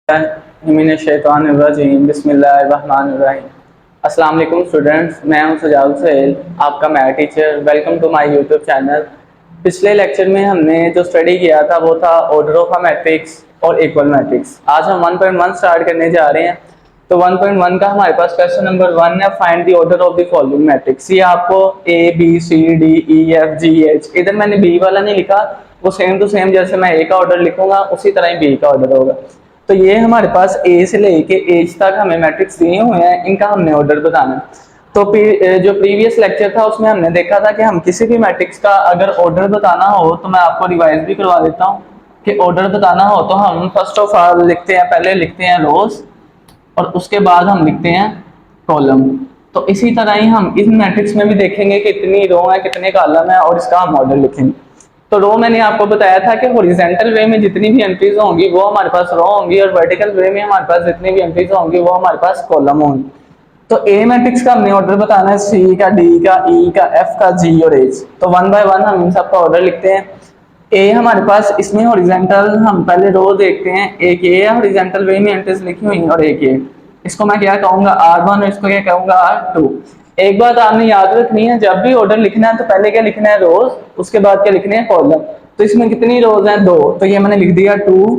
बिस्मिल्लाहिर्रहमानिर्रहीम। अस्सलाम वालेकुम स्टूडेंट्स, मैं हूं सुजाल सुहेल, आपका math teacher. Welcome to my YouTube channel. पिछले लेक्चर में हमने जो स्टडी किया था वो था ऑर्डर ऑफ अ मैट्रिक्स और इक्वल मैट्रिक्स। आज हम 1.1 स्टार्ट करने जा रहे हैं। तो 1.1 का हमारे पास क्वेश्चन नंबर 1 है, find the order of the following matrix. ये आपको A B C D E F G H, इधर मैंने बी वाला नहीं लिखा, वो सेम टू सेम जैसे मैं ए का ऑर्डर लिखूंगा उसी तरह ही बी का ऑर्डर होगा। तो ये हमारे पास ए से लेके एज तक हमें मैट्रिक्स दिए हुए हैं, इनका हमने ऑर्डर बताना है। तो जो प्रीवियस लेक्चर था उसमें हमने देखा था कि हम किसी भी मैट्रिक्स का अगर ऑर्डर बताना हो, तो मैं आपको रिवाइज भी करवा देता हूँ कि ऑर्डर बताना हो तो हम फर्स्ट ऑफ ऑल लिखते हैं, पहले लिखते हैं रोज और उसके बाद हम लिखते हैं कॉलम। तो इसी तरह ही हम इस मैट्रिक्स में भी देखेंगे कि कितनी रो है कितने कॉलम है और इसका हम ऑर्डर लिखेंगे। तो रो मैंने आपको बताया था कि हॉरिजॉन्टल वे में जितनी भी एंट्रीज होंगी वो हमारे पास रो होंगी और वर्टिकल वे में हमारे पास जितनी भी एंट्रीज होंगी वो हमारे पास कॉलम होंगी। तो ए मैट्रिक्स का हमने ऑर्डर बताना है, सी का, डी का, ई का, एफ का, जी और एच। तो वन बाय वन हम इन सब का ऑर्डर लिखते हैं। ए हमारे पास इसमें हॉरिजॉन्टल, हम पहले रो देखते हैं। एक ये है हॉरिजॉन्टल वे में एंट्रीज लिखी हुई और एक ये, इसको मैं क्या कहूंगा R1 और इसको क्या कहूंगा R2। एक बात आपने याद रखनी है, जब भी ऑर्डर लिखना है तो पहले क्या लिखना है रोज, उसके बाद क्या लिखने हैं कॉलम। तो इसमें कितनी रोज हैं? 2, तो ये मैंने लिख दिया 2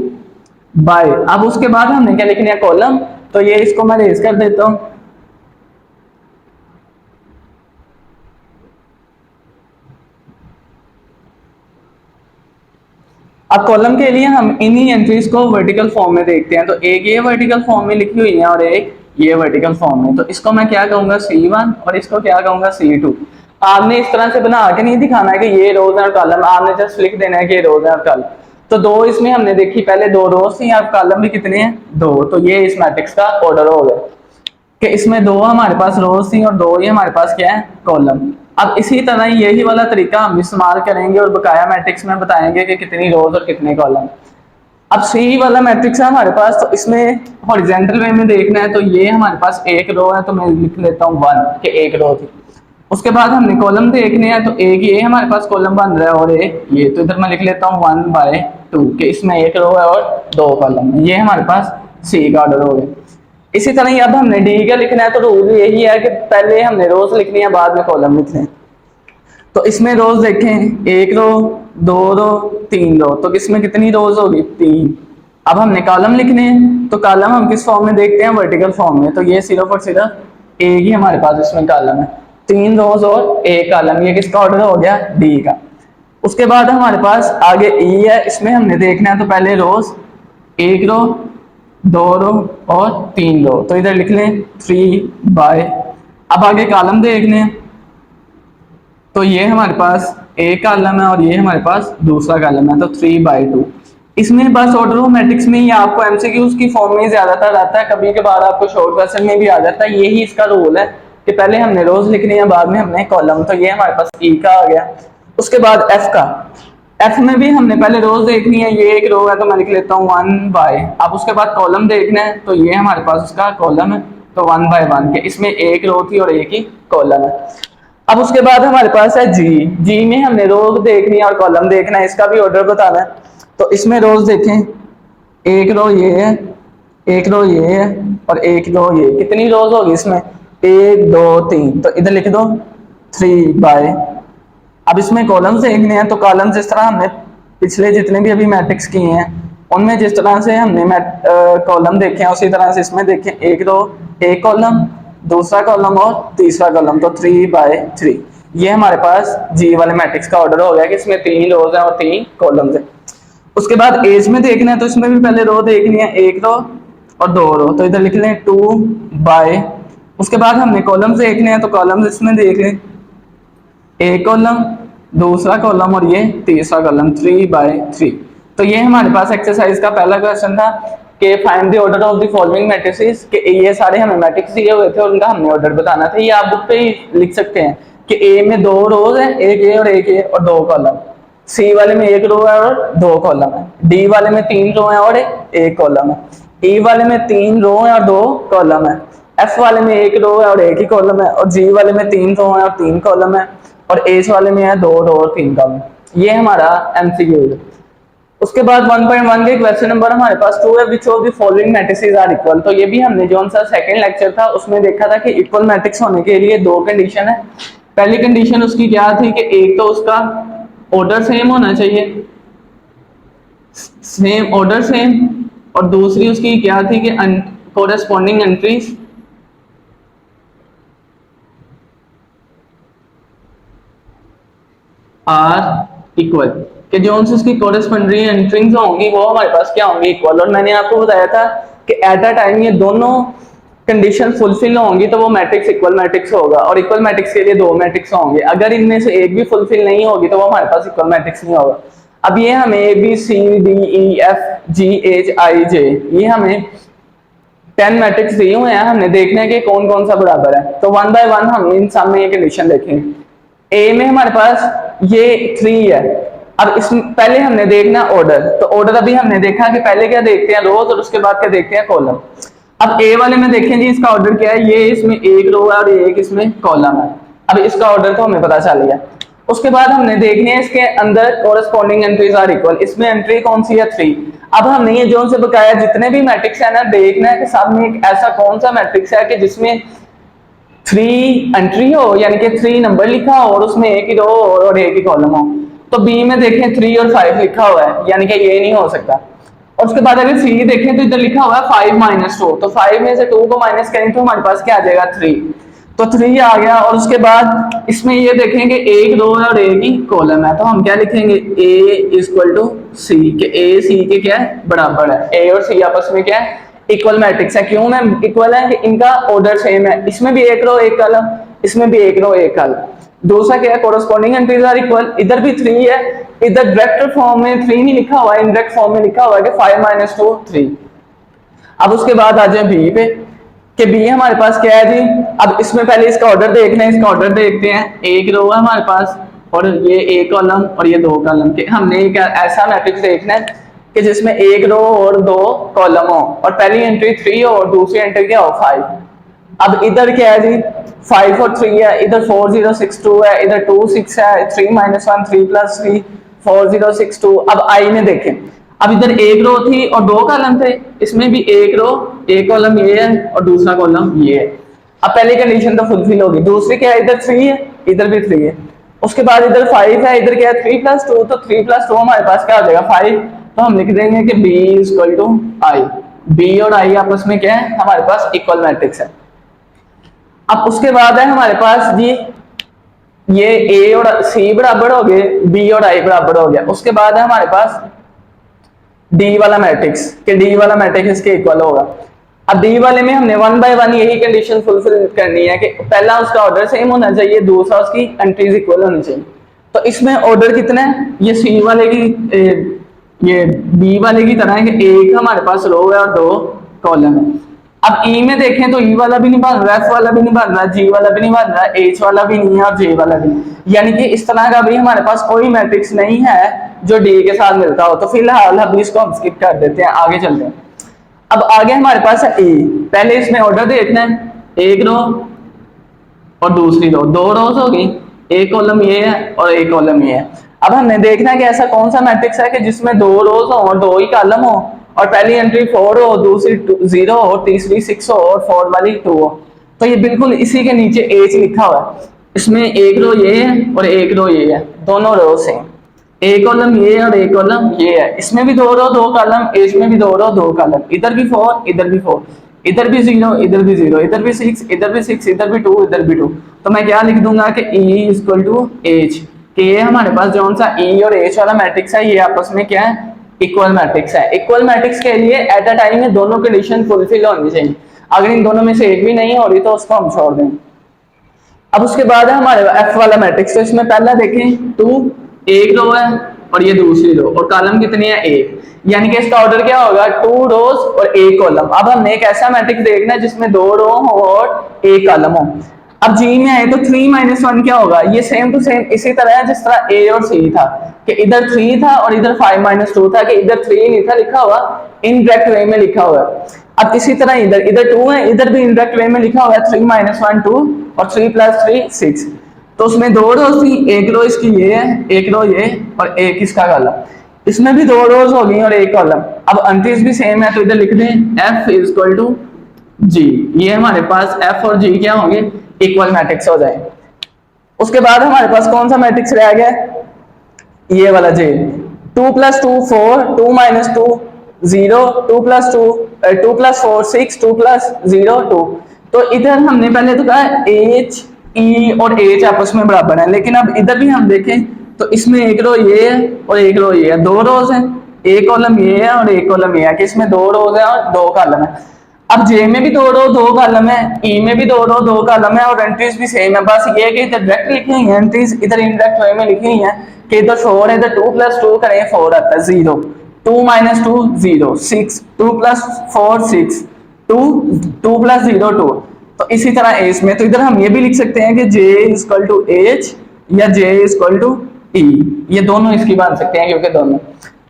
बाय। अब उसके बाद हमने क्या लिखना है? कॉलम। तो ये इसको मैं रेज कर देता हूं। अब कॉलम के लिए हम इन्हीं एंट्रीज को वर्टिकल फॉर्म में देखते हैं। तो एक ये वर्टिकल फॉर्म में लिखी हुई है और एक ये वर्टिकल फॉर्म में। तो इसको मैं क्या कहूंगा C1 और इसको क्या कहूंगा C2। आपने इस तरह से बना के नहीं दिखाना है कि ये रोज है कॉलम, आपने जस्ट लिख देना है कि ये रोज है कॉलम। तो 2 इसमें हमने देखी, पहले 2 रोज थी, अब कॉलम भी कितने हैं? 2। तो ये इस मैट्रिक्स का ऑर्डर हो गया कि इसमें 2 हमारे पास रोज थी और 2 ही हमारे पास क्या है? कॉलम। अब इसी तरह यही वाला तरीका हम इस्तेमाल करेंगे और बकाया मैट्रिक्स में बताएंगे कि कितनी रोज और कितने कॉलम। अब सी वाला मैट्रिक्स है हमारे पास, तो इसमें हॉरिजॉन्टल वे में देखना है। तो ये हमारे पास एक रो है, तो मैं लिख लेता हूँ 1 कि एक रो थी। उसके बाद हमने कॉलम देखने हैं, तो एक ये हमारे पास कॉलम बन रहा है और एक ये, तो इधर मैं लिख लेता हूँ 1/2 कि इसमें एक रो है और 2 कॉलम है। ये हमारे पास सी का ऑर्डर हो गया। इसी तरह ही अब हमने डी का लिखना है, तो रूल यही है कि पहले हमने रोज लिखनी है, बाद में कॉलम लिखने हैं। तो इसमें रोज देखें, 1 रो, 2 रो, 3 रो। तो इसमें कितनी रोज होगी? 3। अब हमने कॉलम लिखने हैं, तो कॉलम हम किस फॉर्म में देखते हैं? वर्टिकल फॉर्म में। तो ये सिर्फ और सिर्फ एक ही हमारे पास इसमें कॉलम है, 3 रोज और 1 कॉलम। ये किसका ऑर्डर हो गया? डी का। उसके बाद हमारे पास आगे ई है, इसमें हमने देखना है। तो पहले रोज 1 रो, 2 रो और 3 रो। तो इधर लिख लें 3 बाय। अब आगे कॉलम देखने हैं, तो ये हमारे पास एक कॉलम है और ये हमारे पास दूसरा कॉलम है, तो 3/2। इसमें बस ऑर्डर ऑफ मैट्रिक्स में ही आपको एमसीक्यूज की फॉर्म में ज्यादातर आता है, कभी कभार आपको शॉर्ट क्वेश्चन में भी आ जाता है। यही इसका रूल है कि पहले हमने रोज लिखनी है, बाद में हमने कॉलम। तो ये हमारे पास ई का आ गया। उसके बाद एफ का, एफ में भी हमने पहले रोज देखनी है। ये एक रो है, तो मैं लिख लेता हूँ 1/। अब उसके बाद कॉलम देखना है, तो ये हमारे पास उसका कॉलम है, तो 1/1 के इसमें एक रो थी और एक ही कॉलम है। अब उसके बाद हमारे पास है जी। जी में हमने रोज देखनी है और कॉलम देखना है, इसका भी ऑर्डर बताना है। तो इसमें रोज देखें, एक रो ये है, एक रो ये है और एक रो ये। कितनी रोज होगी इसमें? 1 2 3। तो इधर लिख दो 3/। अब इसमें कॉलम्स देखने हैं, तो कॉलम्स जिस तरह हमने पिछले जितने भी अभी मैट्रिक्स किए हैं उनमें जिस तरह से हमने कॉलम देखे हैं उसी तरह से इसमें देखें, एक रो, एक कॉलम, दूसरा कॉलम और तीसरा कॉलम, तो 3/3। ये हमारे पास जी वाले मैट्रिक्स का ऑर्डर हो गया कि इसमें 3 रोज हैं और 3 कॉलम्स हैं। उसके बाद एज में देखना है, तो इसमें भी पहले रो देखनी है, एक रो और 2 रो। तो इधर लिख लें 2/। उसके बाद हमने कॉलम्स देखने हैं, तो कॉलम्स इसमें देख लें, एक कॉलम, दूसरा कॉलम और ये तीसरा कॉलम, 3/3। तो ये हमारे पास एक्सरसाइज का पहला क्वेश्चन था कि find the order of the following matrices. कि ये सारे हमें मैट्रिक्स दिए हुए थे और उनका हमने ऑर्डर बताना था। ये आप बुक पे ही लिख सकते हैं कि ए में 2 रोज है, एक ए और एक ए और 2 कॉलम। सी वाले में 1 रो है और 2 कॉलम है। डी वाले में 3 रो है और 1 कॉलम है। ई वाले में 3 रो है और 2 कॉलम है। एफ वाले में 1 रो है और 1 ही कॉलम है। और जी वाले में 3 रो है और 3 कॉलम है। और एच वाले में है 2 रो और 3 कॉलम। ये हमारा एमसीक्यू है। उसके बाद 1.1 के क्वेश्चन नंबर हमारे पास 2 है, which of the following matrices are equal. तो ये भी हमने जो सा सेकंड लेक्चर था उसमें देखा था कि इक्वल मैट्रिक्स होने के लिए दो कंडीशन है। पहली कंडीशन उसकी क्या थी कि एक तो उसका ऑर्डर सेम होना चाहिए, सेम ऑर्डर सेम, और दूसरी उसकी क्या थी कि कोरेस्पॉन्डिंग एंट्रीज आर इक्वल, कि जो उसकी कोरेस्पॉन्डिंग एंट्रीज होंगी वो हमारे पास क्या होंगी, इक्वल। और मैंने आपको बताया था कि एट अ टाइम ये दोनों कंडीशन फुलफिल होंगी तो वो मैट्रिक्स इक्वल मैट्रिक्स होगा, और इक्वल मैट्रिक्स के लिए दो मैट्रिक्स होंगे। अगर इनमें से एक भी फुलफिल नहीं होगी तो वो हमारे पास इक्वल मैट्रिक्स नहीं होगा। अब ये हमें A B C D E F G H I J, ये हमें 10 मैट्रिक्स दिए हुए हैं, हमने देखना है कि कौन कौन सा बराबर है। तो वन बाय वन हम इन सब में ये कंडीशन देखेंगे। ए में हमारे पास ये 3 है। अब इसमें पहले हमने देखना ऑर्डर, तो ऑर्डर अभी हमने देखा कि पहले क्या देखते हैं, रोज, और उसके बाद क्या देखते हैं, कॉलम। अब ए वाले में देखें जी, इसका ऑर्डर क्या है, ये इसमें एक रो है और एक इसमें कॉलम है। अब इसका ऑर्डर तो हमें पता चल गया। उसके बाद हमने देखनी है इसके अंदर कोरेस्पॉन्डिंग एंट्रीज आर इक्वल, इसमें एंट्री कौन सी है, 3। अब हमने ये जो से बकाया जितने भी मैट्रिक्स है ना, देखना है कि सब में एक ऐसा कौन सा मैट्रिक्स है कि जिसमें 3 एंट्री हो, यानी कि 3 नंबर लिखा हो और उसमें एक ही रो और एक ही कॉलम हो। तो बी में देखें 3 और 5 लिखा हुआ है, यानी कि ये नहीं हो सकता। और उसके बाद अगर सी देखें तो इधर लिखा हुआ है 5 माइनस 2, तो 5 में से 2 को माइनस करें तो हमारे पास क्या आ जाएगा, 3। तो 3 आ गया। और उसके बाद इसमें ये देखेंगे एक रो है और एक ही कॉलम है, तो हम क्या लिखेंगे, ए इक्वल टू सी, के ए सी के क्या है, बराबर है। ए और सी आपस में क्या है, इक्वल मैट्रिक्स है। क्यों मैम इक्वल है, कि इनका ऑर्डर सेम है, इसमें भी एक रो एक कॉलम, इसमें भी एक रो एक कॉलम। दूसरा क्या है, कोरेस्पॉन्डिंग एंट्रीज आर इक्वल, इधर भी 3 है, इधर डायरेक्ट फॉर्म में 3 नहीं लिखा हुआ है, इनडायरेक्ट फॉर्म में लिखा हुआ है कि 5 माइनस 2 3। अब उसके बाद आ जाए बी पे, कि बी हमारे पास क्या है जी। अब इसमें पहले इसका ऑर्डर देखना है, इसका ऑर्डर देखते हैं। एक रो है हमारे पास और ये एक कॉलम और ये 2 कॉलम के, हमने एक ऐसा मैट्रिक्स देखना है कि जिसमें एक रो और 2 कॉलम हो, और पहली एंट्री 3 हो और दूसरी एंट्री क्या हो, 5। अब इधर क्या है जी, 5 और 3 है, इधर 4 0 6 2 है, इधर 2 6 है, 3 माइनस 1 3 प्लस 3 4 0 6 2। अब आई में देखें, अब इधर एक रो थी और 2 कॉलम थे, इसमें भी एक रो एक कॉलम ये है और दूसरा कॉलम ये है। अब पहली कंडीशन तो फुलफिल होगी। दूसरी क्या है, इधर 3 है इधर भी 3 है। उसके बाद इधर 5 है, इधर क्या है 3 प्लस 2, तो 3 प्लस 2 हमारे पास क्या हो जाएगा, 5। तो हम लिख देंगे कि B is equal to I. B और आई आपस में क्या है, हमारे पास इक्वल मैट्रिक्स है। अब उसके बाद है हमारे पास जी, ये ए और सी बराबर हो गए, बी और आई बराबर हो गया। उसके बाद है हमारे पास डी वाला मैट्रिक्स, कि डी वाला मैट्रिक्स इसके इक्वल होगा। अब डी वाले में हमने वन बाय वन यही कंडीशन फुलफिल करनी है कि पहला उसका ऑर्डर सेम होना चाहिए, दूसरा उसकी एंट्रीज इक्वल होनी चाहिए। तो इसमें ऑर्डर कितना है, ये सी वाले की ये बी वाले की तरह है कि एक हमारे पास रो है और 2 कॉलम है। अब ई में देखें तो ई वाला भी नहीं बन रहा, एफ वाला भी नहीं बन रहा, जी वाला भी नहीं बन रहा, एच वाला भी नहीं है और जे वाला भी नहीं। यानी कि इस तरह का भी हमारे पास कोई मैट्रिक्स नहीं है जो डी के साथ मिलता हो। तो फिलहाल हम इसको हम स्किप कर देते हैं, आगे चलते हैं। अब आगे हमारे पास है ए। पहले इसमें ऑर्डर देखना है, एक रो और दूसरी रो, 2 रोज होगी, एक कॉलम ये है और एक कॉलम ये है। अब हमने देखना है कि ऐसा कौन सा मैट्रिक्स है कि जिसमें 2 रोज हो और 2 ही कॉलम हो, और पहली एंट्री 4 हो, दूसरी 0 हो, तीसरी 6 हो और 4 वाली 2 हो। तो ये बिल्कुल इसी के नीचे एच लिखा हुआ है। इसमें एक रो ये है और एक रो ये है, दोनों रो सेम। एक कॉलम ये है और एक कॉलम ये है, इसमें भी 2 रो 2 कॉलम, एच में भी 2 रो 2 कॉलम, इधर भी 4 इधर भी 4, इधर भी 0 इधर भी 0, इधर भी 6 इधर भी 6, इधर भी 2 इधर भी 2। तो मैं क्या लिख दूंगा कि E is equal to H, कि ये हमारे पास जो सा E और H वाला मैट्रिक्स है ये आपस में क्या है, इक्वल मैट्रिक्स है। इक्वल मैट्रिक्स के लिए एट अ टाइम में दोनों कंडीशन फुलफिल होनी चाहिए। अगर इन दोनों में से एक भी नहीं हो रही तो उसको हम छोड़ दें। अब उसके बाद है हमारे एफ वाला मैट्रिक्स। तो इसमें पहला देखें 2, एक रो है और ये दूसरी रो, और कॉलम कितनी है, एक। यानी कि इसका ऑर्डर क्या होगा, 2 रोज और एक कॉलम। अब हमने एक ऐसा मैट्रिक्स देखना है जिसमें 2 रो हो और एक कॉलम हो। अब जी में आए तो 3 माइनस 1 क्या होगा, ये सेम टू सेम इसी तरह है जिस तरह ए और सी था, कि इधर 3 था और इधर 5 माइनस 2 था, कि इधर 3 नहीं था लिखा हुआ, इनडायरेक्ट वे में लिखा हुआ है। अब इसी तरह इधर 2 है, इधर भी इनडायरेक्ट वे में लिखा हुआ है 3 माइनस 1 2 और 3 प्लस 3 6। तो उसमें 2 रो थी, एक रो इसकी ये है, एक रो ये और एक इसका कॉलम। इसमें भी 2 रोज होगी और 1 कॉलम। अब एंट्रीज भी सेम है तो इधर लिख दें F is equal to G। ये हमारे पास F और G क्या होंगे, इक्वल मैट्रिक्स हो जाएंगे। उसके बाद हमारे पास कौन सा मैट्रिक्स रह गया, ये वाला J। 2 + 2 4, 2 - 2 0, 2 + 2 2 + 4 6, 2 + 0 2। तो इधर हमने पहले तो कहा H E और H आपस में बराबर है, लेकिन अब इधर भी हम देखें तो इसमें एक रो ये है और एक रो ये है, 2 रोज हैं, एक कॉलम ये है और एक कॉलम ये है कि इसमें 2 रोज है और 2 कॉलम है। अब J में भी 2 रो 2 कॉलम है, E में भी 2 रो 2 कॉलम है और एंट्रीज भी सेम है। बस ये है कि इधर डायरेक्ट लिखी हुई है एंट्रीज, इधर इनडायरेक्ट वे में लिखी हुई है कि इधर 4 है, इधर 2 + 2 करें 4 आता है 0, 2 - 2 0 6, 2 + 4 6, 2 2 + 0 2। तो इसी तरह एस में तो इधर हम ये भी लिख सकते हैं कि J इक्वल टू H या J इक्वल टू E, ये दोनों इसकी बन सकते हैं क्योंकि दोनों।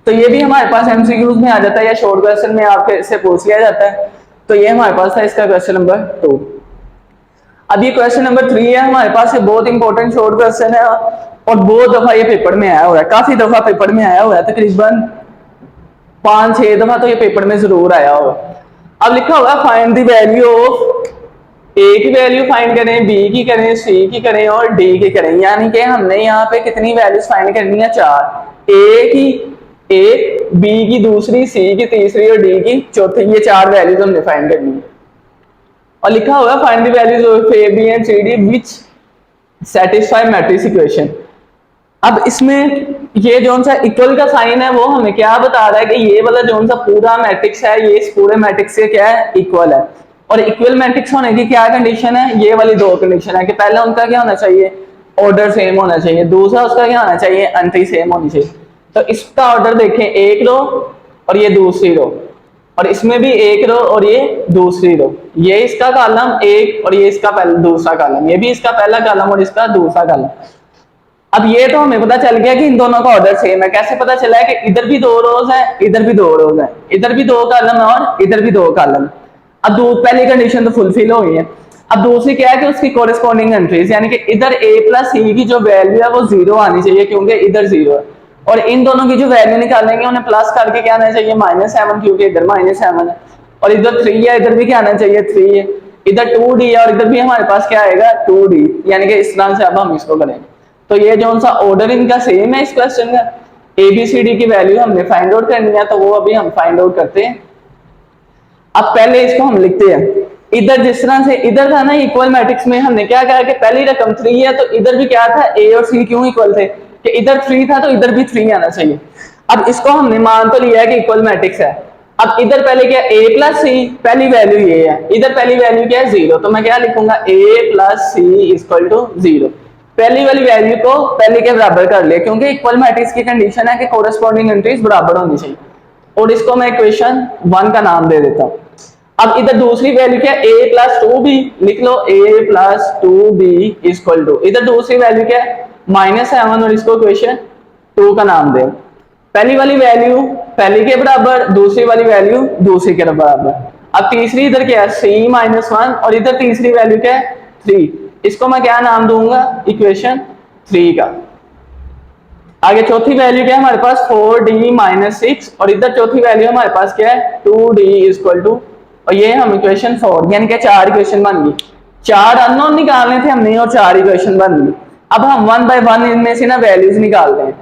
तो ये भी हमारे पास एमसीक्यूज में आ जाता है या शॉर्ट क्वेश्चन में आपके से पूछ लिया जाता है। तो ये हमारे पास था इसका क्वेश्चन नंबर 2। अब ये क्वेश्चन नंबर 3 है हमारे पास, ये बहुत इंपॉर्टेंट शॉर्ट क्वेश्चन है और बहुत दफा ये पेपर में आया हुआ है, काफी दफा पेपर में आया हुआ है, तकरीबन 5-6 दफा तो ये पेपर में जरूर आया होगा। अब लिखा हुआ फाइंड द वैल्यू ऑफ, ए की वैल्यू फाइंड करें, बी की करें, सी की करें और डी की करें। यानी कि हमने यहाँ पे कितनी वैल्यूज फाइंड करनी है, 4। ए की एक, बी की दूसरी, सी की तीसरी और डी की चौथी, ये 4 वैल्यूज हमने फाइंड करनी है। और लिखा हुआ find the values of A B and C D which satisfy matrix equation. अब इसमें ये जो सा इक्वल का साइन है वो हमें क्या बता रहा है कि ये वाला जो सा पूरा मैट्रिक्स है ये इस पूरे मैट्रिक्स से क्या है, इक्वल है। और इक्वल मैट्रिक्स होने की क्या कंडीशन है, ये वाली 2 कंडीशन है कि पहला उनका क्या होना चाहिए, ऑर्डर सेम होना चाहिए, दूसरा उसका क्या होना चाहिए, एंट्री सेम होनी चाहिए। तो इसका ऑर्डर देखें, एक रो और ये दूसरी रो, और इसमें भी एक रो और ये दूसरी रो, ये इसका कॉलम एक और ये इसका दूसरा कॉलम, ये भी इसका पहला कॉलम और इसका दूसरा कॉलम। अब ये तो हमें पता चल गया कि इन दोनों का ऑर्डर सेम है। कैसे पता चला है कि इधर भी 2 रोज है, इधर भी 2 रोज है, इधर भी 2 कॉलम है और इधर भी 2 कॉलम। अब पहली कंडीशन तो फुलफिल हो गई है। अब दूसरी क्या है कि उसकी कोरेस्पॉन्डिंग एंट्रीज, यानी कि इधर a + c की जो वैल्यू है वो 0 आनी चाहिए क्योंकि इधर 0 है, और इन दोनों की जो वैल्यू निकालेंगे उन्हें प्लस करके क्या आना चाहिए, -7 क्योंकि इधर -7 है, और इधर 3 है, इधर भी क्या आना चाहिए 3 है, इधर 2d है और इधर भी हमारे पास क्या आएगा 2d, यानी कि इस तरह से अब हम इसको करेंगे। तो ये जो सा ऑर्डर इनका सेम है इस क्वेश्चन का, ए बी सी डी की वैल्यू हमने फाइंड आउट करनी है, तो वो अभी हम फाइंड आउट करते हैं। अब पहले इसको हम लिखते हैं, इधर जिस तरह से इधर था ना इक्वल मैट्रिक्स में हमने क्या कहा कि पहली रकम 3 है, तो इधर भी क्या था, ए और सी क्यों इक्वल थे कि इधर 3 था तो इधर भी 3 आना चाहिए। अब इसको हमने मान तो लिया है कि इक्वल मैट्रिक्स है। अब इधर पहले क्या, a + c, पहली वैल्यू ये है, इधर पहली वैल्यू क्या है 0, तो मैं क्या लिखूंगा a + c = 0। पहली वाली वैल्यू को पहले के बराबर कर लिया क्योंकि इक्वल मैट्रिक्स की कंडीशन है कि कोरेस्पॉन्डिंग एंट्रीज बराबर होनी चाहिए, और इसको मैं इक्वेशन 1 का नाम दे देता हूं। अब इधर दूसरी वैल्यू क्या है, a + 2b, लिख लो a + 2b = इधर दूसरी वैल्यू क्या है -7 और इसको इक्वेशन 2 का नाम दे। पहली वाली वैल्यू पहली के बराबर, दूसरी वाली वैल्यू दूसरी के बराबर। अब तीसरी इधर क्या है c - 1 और इधर तीसरी वैल्यू क्या है 3, इसको मैं क्या नाम दूंगा इक्वेशन 3 का। आगे चौथी वैल्यू क्या है हमारे पास 4d - 6 और इधर चौथी वैल्यू हमारे पास क्या है 2d = और ये हम इक्वेशन 4, यानी कि 4 इक्वेशन बन गई। 4 अननोन निकालने थे हमने और 4 इक्वेशन बन गई। अब हम 1 बाय 1 इनमें से ना वैल्यूज निकालते हैं।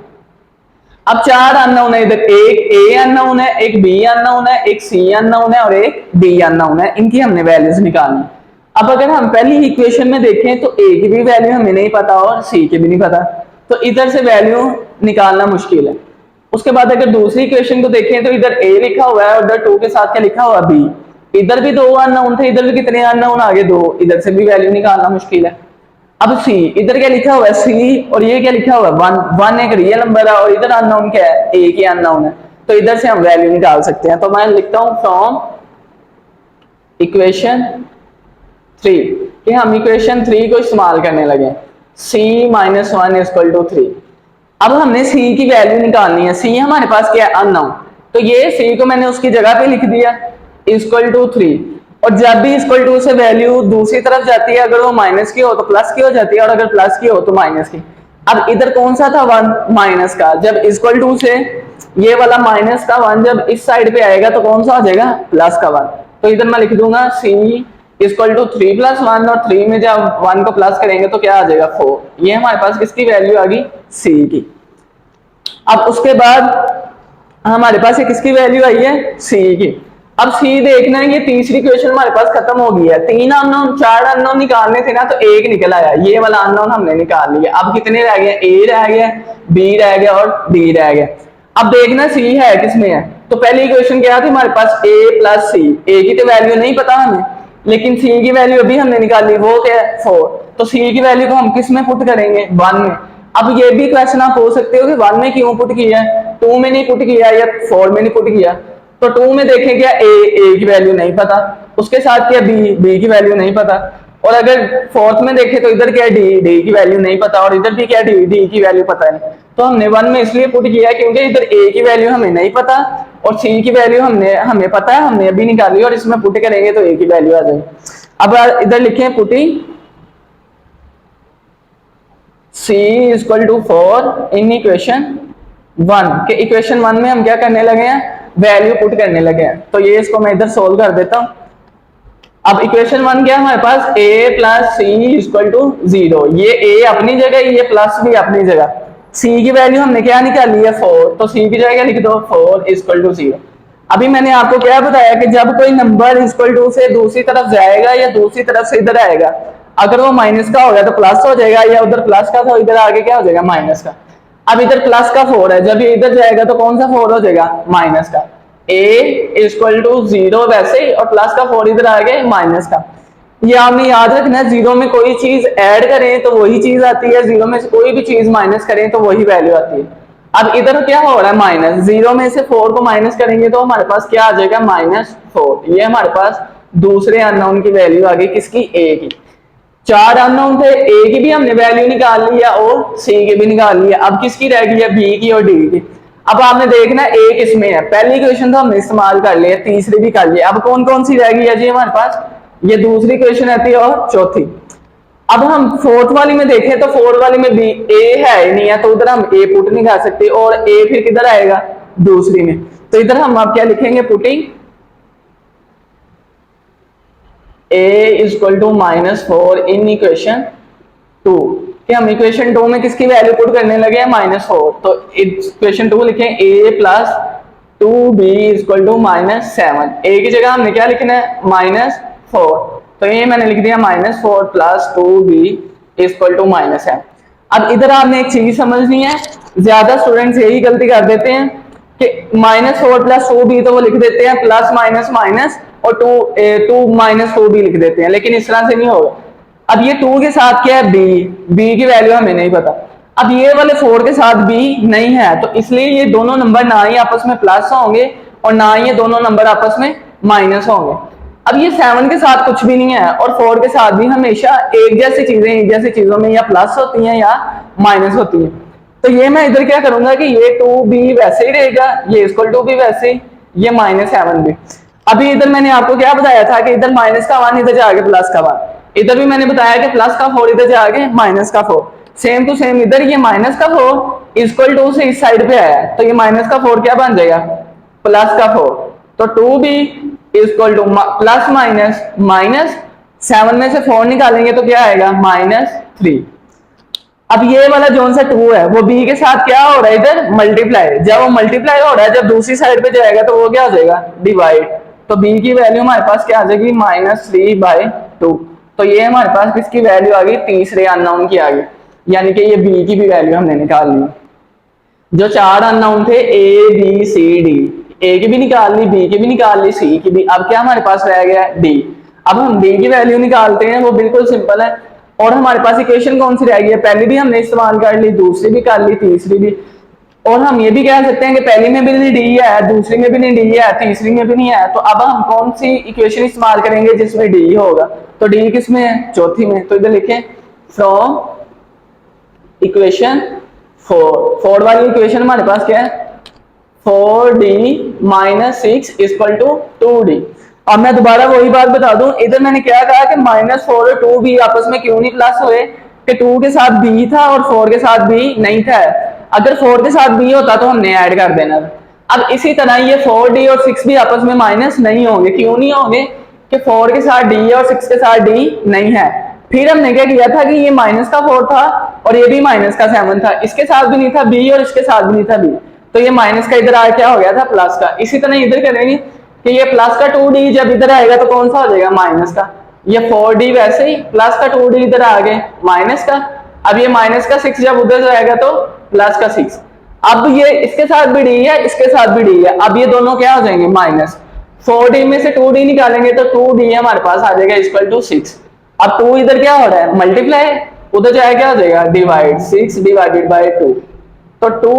अब 4 अननोन है, इधर एक a अननोन है, एक b अननोन है, एक c अननोन है और एक d अननोन है, इनकी हमने वैल्यूज निकालनी। अब अगर हम पहली इक्वेशन में देखें तो a की भी वैल्यू हमें नहीं पता और c की भी नहीं पता, तो इधर से वैल्यू निकालना मुश्किल है। उसके बाद अगर दूसरी इक्वेशन को देखें तो इधर a लिखा हुआ है और इधर 2 के साथ क्या लिखा हुआ है b, इधर भी 2 अननोन थे, इधर भी कितने अननोन आगे 2, इधर से भी वैल्यू निकालना मुश्किल है। अब c, इधर क्या लिखा हुआ है c और ये क्या लिखा हुआ है 1, 1 एक रियल नंबर है और इधर अननोन क्या है a की अननोन है, तो इधर से हम वैल्यू निकाल सकते हैं। तो मैं लिखता हूं फ्रॉम इक्वेशन 3 कि हम इक्वेशन 3 को इस्तेमाल करने लगे, c - 1 = 3। अब हमने c की वैल्यू निकालनी है, c हमारे पास क्या है अननोन, तो ये c को मैंने उसकी जगह पे लिख दिया =3, और जब भी =2 से वैल्यू दूसरी तरफ जाती है, अगर वो माइनस की हो तो प्लस की हो जाती है और अगर प्लस की हो तो माइनस की। अब इधर कौन सा था 1 माइनस का, जब =2 से ये वाला माइनस का 1 जब इस साइड पे आएगा तो कौन सा हो जाएगा, प्लस का 1। तो इधर मैं लिख दूंगा c इक्वल टू 3 प्लस 1, और 3 में जब 1 को प्लस करेंगे तो क्या आ जाएगा 4। ये हमारे पास किसकी वैल्यू आ गई, c की। अब उसके बाद हमारे पास ये किसकी वैल्यू आई है, c की। अब c देखना है, ये तीसरी क्वेश्चन हमारे पास खत्म हो गई है। 3 अननोन 4 अननोन निकालने थे ना, तो एक निकल आया, ये वाला अननोन हमने निकाल लिया। अब कितने रह गए, a रह गया, b रह गया और d रह गया। अब देखना c है किसमें है, तो पहली इक्वेशन क्या थी हमारे पास, a प्लस सी। a की तो वैल्यू नहीं पता हमें, लेकिन c की वैल्यू अभी हमने निकाली, वो क्या है 4। तो c की वैल्यू को हम किस में पुट करेंगे, 1 में। अब ये भी क्वेश्चन आप पूछ सकते हो कि 1 में क्यों पुट किया है, 2 में नहीं पुट किया या 4 में नहीं पुट किया। तो 2 में देखें क्या, a की वैल्यू नहीं पता, उसके साथ क्या b की वैल्यू नहीं पता, और अगर फोर्थ में देखें तो इधर क्या d की वैल्यू नहीं पता, और इधर भी क्या d की वैल्यू पता नहीं। तो हमने 1 में इसलिए पुट किया क्योंकि इधर a की वैल्यू हमें नहीं पता और c की वैल्यू हमें पता है, हमने अभी निकाली, और इसमें पुट करेंगे तो a की वैल्यू आ जाएगी। अब इधर लिखें putting c equal to 4 in equation 1 के। इक्वेशन 1 में हम क्या करने लगे हैं, वैल्यू पुट करने लगे हैं। तो ये इसको मैं इधर सोल्व कर देता हूं। अब इक्वेशन 1 क्या है हमारे पास, a plus C equal to 0। ये a अपनी जगह, ये प्लस भी अपनी जगह। c की वैल्यू हमने क्या निकाली है 4, तो c की जगह लिख दो 4 इक्वल टू 0। अभी मैंने आपको क्या बताया कि जब कोई नंबर इक्वल टू से दूसरी तरफ जाएगा या दूसरी तरफ से इधर आएगा, अगर वो माइनस का होगा तो प्लस हो जाएगा, या उधर प्लस का था इधर आगे क्या हो जाएगा, माइनस का। अब इधर प्लस का 4 है, जब ये इधर जाएगा तो कौन सा 4 हो जाएगा, माइनस का। a इक्वल टू 0 वैसे ही, और प्लस का 4 इधर आ गया माइनस का। ये आपने याद रखना है, 0 में कोई चीज ऐड करें तो वही चीज आती है, 0 में से कोई भी चीज माइनस करें तो वही वैल्यू आती है। अब इधर क्या हो रहा है, माइनस, 0 में से 4 को माइनस करेंगे तो हमारे पास क्या आ जाएगा, -4। ये हमारे पास दूसरे अननोन की वैल्यू आ गई, किसकी, a की। 4 अननोन थे, a की भी हमने वैल्यू निकाल लिया और c की भी निकाल लिया। अब किसकी रह गई है, b की और d की। अब आपने देखना a किसमें है, पहली इक्वेशन तो हमने इस्तेमाल कर लिया, तीसरी भी कर लिया। अब कौन कौन सी रह गई है जी हमारे पास, ये दूसरी इक्वेशन रहती है और चौथी। अब हम फोर्थ वाली में देखें तो फोर्थ वाली में भी a है ही नहीं है, तो उधर हम a पुट नहीं कर सकते, और a फिर किधर आएगा, दूसरी में। तो इधर हम आप क्या लिखेंगे, putting a equal to -4 in equation 2। कि हम इक्वेशन 2 में किसकी वैल्यू पुट करने लगे हैं, -4। तो इक्वेशन 2 लिखें a plus 2b equal to -7। a की जगह हमने क्या लिखना है, -4। तो ये मैंने लिख दिया -4 प्लस 2b इक्वल टू -7। अब इधर आपने एक चीज समझनी है, ज्यादा स्टूडेंट्स यही गलती कर देते हैं कि -4 प्लस 2b तो वो लिख देते हैं प्लस माइनस माइनस, और 2 -2b लिख देते हैं, लेकिन इस तरह से नहीं होगा। अब ये 2 के साथ क्या है, b की वैल्यू हमें नहीं पता। अब ये वाले 4 के साथ b नहीं है, तो इसलिए ये दोनों नंबर ना ही आपस में प्लस होंगे और ना ही ये दोनों नंबर आपस में माइनस होंगे। अब ये 7 के साथ कुछ भी नहीं है, और 4 के साथ भी हमेशा एक जैसी चीजों में या प्लस होती हैं या माइनस होती है। तो ये मैं इधर क्या करूंगा कि ये 2b वैसे ही रहेगा, ये इक्वल टू भी वैसे ही, ये -7 भी। अभी इधर मैंने आपको क्या बताया था कि इधर माइनस का 1 इधर जाके प्लस का 1, इधर भी मैंने बताया कि प्लस का 4 इधर जाके माइनस का 4। सेम टू सेम इधर ये माइनस का 4 इक्वल टू से इस साइड पे आया है, तो ये माइनस का 4 क्या बन जाएगा, प्लस का 4। तो 2b equal two plus minus minus 7 में से 4 निकालेंगे तो क्या आएगा, -3। अब ये वाला जोन सा 2 है वो b के साथ क्या हो रहा है, इधर मल्टीप्लाई। जब वो मल्टीप्लाई हो रहा है, जब दूसरी साइड पे जाएगा तो वो क्या हो जाएगा, डिवाइड। तो b की वैल्यू हमारे पास क्या आ जाएगी, -3/2। तो ये हमारे पास किसकी वैल्यू आ गई, तीसरे अननोन की आ गई, यानी कि ये b की भी वैल्यू हमने निकाल ली। जो 4 अननोन थे a b c d, a की भी निकाल ली, b की भी निकाल ली, c की भी। अब क्या हमारे पास रह गया, d। अब हम d की वैल्यू निकालते हैं, वो बिल्कुल सिंपल है। और हमारे पास इक्वेशन कौन सी रह गई है, पहली भी हमने इस्तेमाल कर ली, दूसरी भी कर ली, तीसरी भी। और हम ये भी कह सकते हैं कि पहली में भी नहीं डी है, दूसरी में भी नहीं डी है, तीसरी में भी नहीं है। तो अब हम कौन सी इक्वेशन इस्तेमाल करेंगे जिसमें डी होगा, तो डी किसमें है, चौथी में। तो इधर लिखें फ्रॉम इक्वेशन 4 वाली इक्वेशन हमारे पास क्या है, 4d - 6 इक्वल टू 2d। अब मैं दोबारा वही बात बता दूं, इधर मैंने क्या कहा कि -4 और 2b आपस में क्यों नहीं प्लस हुए, कि 2 के साथ b था और 4 के साथ b नहीं था। अगर 4 के साथ b होता तो हमने ऐड कर देना था। अब इसी तरह ये 4d और 6 भी आपस में माइनस नहीं होंगे। क्यों नहीं होंगे? कि 4 के साथ d है और 6 के साथ d नहीं है। फिर हमने क्या किया था कि ये माइनस का 4 था और ये भी माइनस का 7 था, इसके साथ भी नहीं था b और इसके साथ भी नहीं था b, तो ये माइनस का इधर आ क्या हो गया था प्लस का। इसी तरह इधर करेंगे कि ये प्लस का 2d जब इधर आएगा तो कौन सा हो जाएगा? माइनस का। ये 4d वैसे ही प्लस का 2d इधर आ गए माइनस का। अब ये माइनस का 6 जब उधर जाएगा तो प्लस का 6। अब ये इसके साथ भी d है, इसके साथ भी d है, अब ये दोनों क्या हो जाएंगे? माइनस। 4d में से 2d निकालेंगे तो 2d हमारे पास आ जाएगा इक्वल टू 6। अब 2 इधर क्या हो रहा है? मल्टीप्लाई, उधर जाए क्या हो जाएगा? डिवाइड, 6 डिवाइडेड बाय 2, तो 2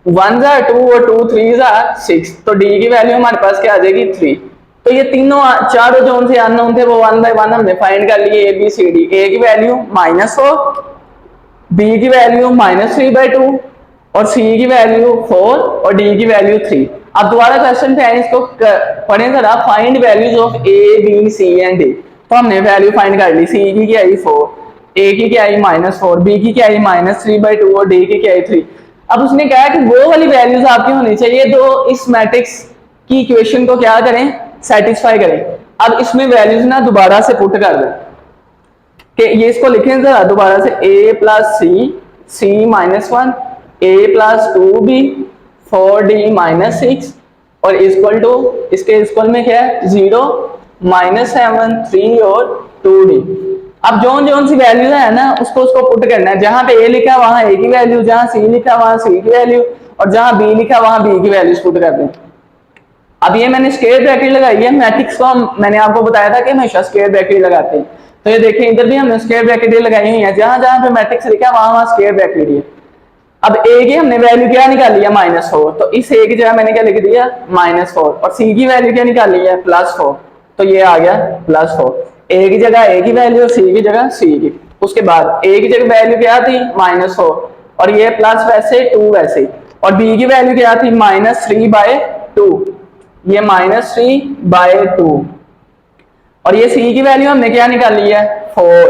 1 जा 2 और 2 3 जा 6, तो d की वैल्यू हमारे पास क्या आ जाएगी? 3। तो ये तीनों चारों जोन से अननोन थे वो 1 बाय 1 हमने फाइंड कर लिए। a b c d, a की वैल्यू -4, b की वैल्यू -3/2 और c की वैल्यू 4 और d की वैल्यू 3। अब दोबारा क्वेश्चन पे आए, इसको पढ़ें जरा। Find values of a b c and d। तो हमने वैल्यू फाइंड कर ली। c की क्या आई 4, a की क्या आई -4, b की क्या आई -3/2 और d की क्या आई 3। अब उसने कहा कि वो वाली वैल्यूज आपकी होनी चाहिए तो इस मैट्रिक्स की इक्वेशन को क्या करें? सेटिस्फाई करें। अब इसमें वैल्यूज ना दोबारा से पुट कर दें कि ये इसको लिखें जरा दोबारा से, a plus c -1, a plus 2b 4d -6 और इक्वल टू इसके इक्वल में क्या है? 0 -7 3 और 2d। अब जोन जोन सी वैल्यू है ना उसको पुट करना है। जहां पे a लिखा है वहां a की वैल्यू, जहां c लिखा है वहां c की वैल्यू और जहां b लिखा है वहां b की वैल्यूज पुट कर दें। अब ये मैंने स्क्वायर ब्रैकेट लगाई है। मैट्रिक्स को मैंने आपको बताया था कि हमेशा स्क्वायर ब्रैकेट लगाते हैं, तो ये देखिए इधर भी हमने स्क्वायर ब्रैकेट लगाई हुई है। जहां जहां पे मैट्रिक्स लिखा है वहां वहां स्क्वायर ब्रैकेट है। अब a की हमने वैल्यू क्या निकाली है? -4, तो इस a की जगह मैंने क्या लिख दिया? -4 और c की वैल्यू क्या निकाली है? +4, तो ये आ गया +4। a की जगह a की वैल्यू और c की जगह c की। उसके बाद a की जगह वैल्यू क्या थी? -4 और ये प्लस वैसे 2 वैसे, और b की वैल्यू क्या थी? -3/2, ये -3/2 और ये c की वैल्यू हमने क्या निकाली है? 4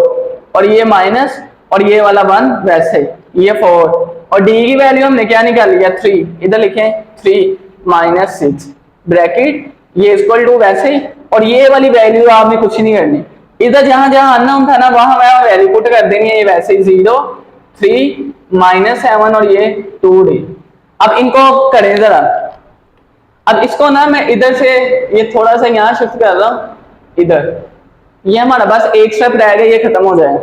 और ये माइनस और ये वाला 1 वैसे, ये 4 और d की वैल्यू हमने क्या निकाली है? 3। इधर लिखें 3 -6 ब्रैकेट, ये इक्वल टू वैसे, और ये वाली वैल्यू आपने कुछ नहीं करनी। इधर जहां जहां अननोन था ना वहां वहां वैल्यू पुट कर देनी है। ये वैसे 0 3 -7 और ये 2d। अब इनको करें जरा। अब इसको ना मैं इधर से ये थोड़ा सा यहाँ शिफ्ट कर रहा हूं इधर, ये हमारा बस एक स्टेप रह गया, ये खत्म हो जाए।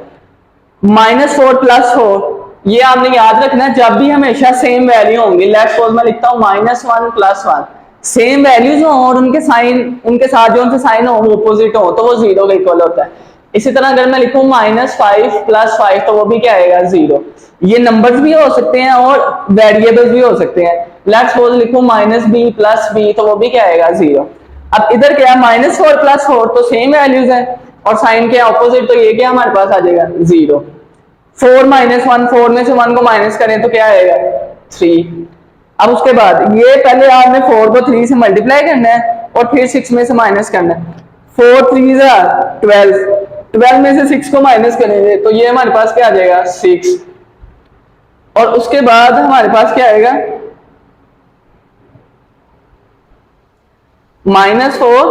-4 +4, ये आपने याद रखना जब भी हमेशा सेम वैल्यू होंगी। लेफ्ट सपोज मैं लिखता हूँ -1 +1, सेम वैल्यूज हो और उनके साइन, उनके साथ जो उनसे साइन हो वो अपोजिट हो तो वो 0 के इक्वल होता है। इसी तरह अगर मैं लिखूं -5 +5 तो वो भी क्या आएगा? 0। ये नंबर्स भी हो सकते हैं और वेरिएबल्स भी हो सकते हैं। लेट्स सपोज लिखूं -b + b तो वो भी क्या आएगा? 0। अब इधर क्या -4 +4 तो सेम वैल्यूज है और साइन के ऑपोजिट, तो ये क्या हमारे पास आ जाएगा? 0। 4 -1, 4 में से 1 को माइनस करें तो क्या आएगा? 3। अब उसके बाद ये पहले आपने 4 को 3 से मल्टीप्लाई करना है और फिर 6 में से माइनस करना है। 4 3 12, 12 में से 6 को माइनस करेंगे तो ये हमारे पास क्या आ जाएगा? 6। और उसके बाद हमारे पास क्या आएगा? -4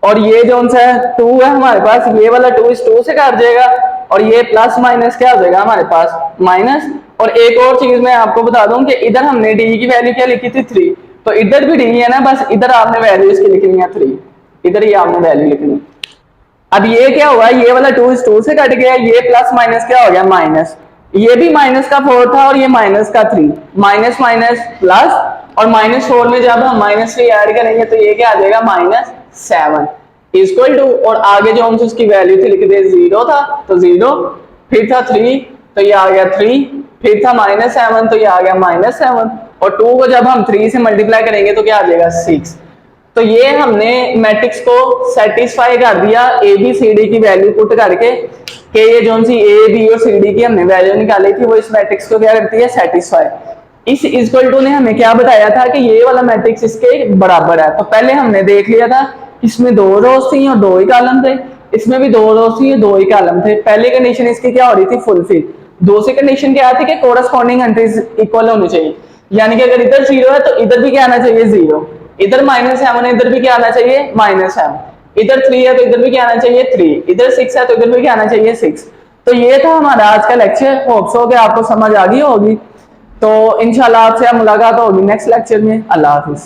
और ये जो सा 2 है हमारे पास, ये वाला 2 इस 2 से काट जाएगा और ये प्लस माइनस क्या हो जाएगा हमारे पास? माइनस। और एक और चीज मैं आपको बता दूं कि इधर हमने d की वैल्यू क्या लिखी थी? 3, तो इधर भी d है ना, बस इधर आपने वैल्यू इसकी लिखनी है 3, इधर ही आपने वैल्यू लिखनी है। अब ये क्या हुआ? ये वाला 2 इस 2 से कट गया, ये प्लस माइनस क्या हो गया? माइनस। ये भी माइनस का 4 था और ये माइनस का 3, माइनस माइनस प्लस, और -4 में जब हम -3 ऐड करेंगे तो ये क्या आ जाएगा? -7 इक्वल टू, और आगे जो हमसे उसकी वैल्यू थी लिख दे 0 था तो 0, फिर था 3 तो ये आ गया 3, फिर था -7 तो ये आ गया -7, और 2 को जब हम 3 से मल्टीप्लाई करेंगे तो क्या आ जाएगा? 6। तो ये हमने मैट्रिक्स को सेटिस्फाई कर दिया ए बी सी डी की वैल्यू पुट करके, कि ये जो सी ए बी और सी डी की हमने वैल्यू निकाली थी वो इस मैट्रिक्स को क्या करती है? सेटिस्फाई। इस इक्वल टू ने हमें क्या बताया था कि ये वाला मैट्रिक्स इसके बराबर है। तो पहले हमने देख लिया था इसमें 2 रोज थी और 2 ही कॉलम थे, इसमें भी 2 रोज थी और 2 ही कॉलम थे। पहली कंडीशन इसकी क्या हो रही थी? फुलफिल। दूसरी कंडीशन क्या थी कि कोरस्पॉन्डिंग एंट्रीज इक्वल होनी चाहिए, यानी कि अगर इधर 0 है तो इधर भी क्या आना चाहिए 0, इधर -m है इधर भी क्या आना चाहिए -m, इधर 3 है तो इधर भी क्या आना चाहिए 3, इधर 6 है तो इधर भी क्या आना चाहिए 6। तो ये था हमारा आज का लेक्चर, होप्स हो कि आपको समझ आ गई होगी। तो इंशाल्लाह आपसे मुलाकात होगी नेक्स्ट लेक्चर में। अल्लाह हाफिज।